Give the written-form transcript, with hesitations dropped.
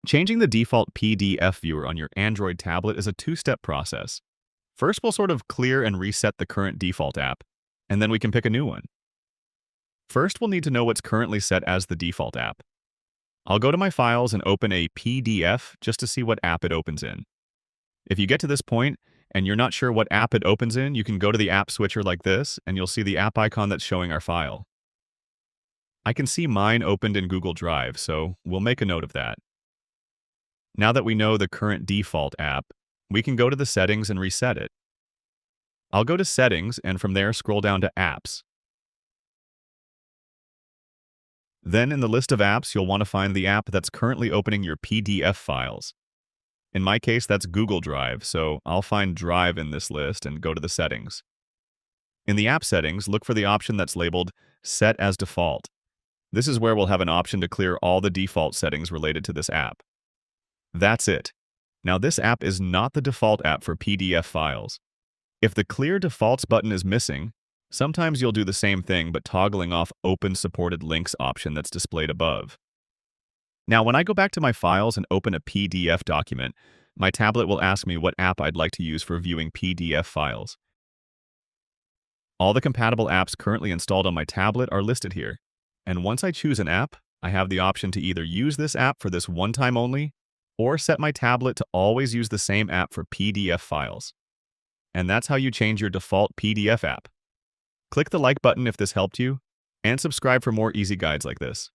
Changing the default PDF viewer on your Android tablet is a two-step process. First, we'll sort of clear and reset the current default app, and then we can pick a new one. First, we'll need to know what's currently set as the default app. I'll go to my files and open a PDF just to see what app it opens in. If you get to this point and you're not sure what app it opens in, you can go to the app switcher like this, and you'll see the app icon that's showing our file. I can see mine opened in Google Drive, so we'll make a note of that. Now that we know the current default app, we can go to the settings and reset it. I'll go to Settings and from there scroll down to Apps. Then in the list of apps, you'll want to find the app that's currently opening your PDF files. In my case, that's Google Drive, so I'll find Drive in this list and go to the settings. In the app settings, look for the option that's labeled Set as Default. This is where we'll have an option to clear all the default settings related to this app. That's it. Now this app is not the default app for PDF files. If the Clear Defaults button is missing, sometimes you'll do the same thing but toggling off Open Supported Links option that's displayed above. Now when I go back to my files and open a PDF document, my tablet will ask me what app I'd like to use for viewing PDF files. All the compatible apps currently installed on my tablet are listed here, and once I choose an app, I have the option to either use this app for this one time only, or set my tablet to always use the same app for PDF files. And that's how you change your default PDF app. Click the like button if this helped you, and subscribe for more easy guides like this.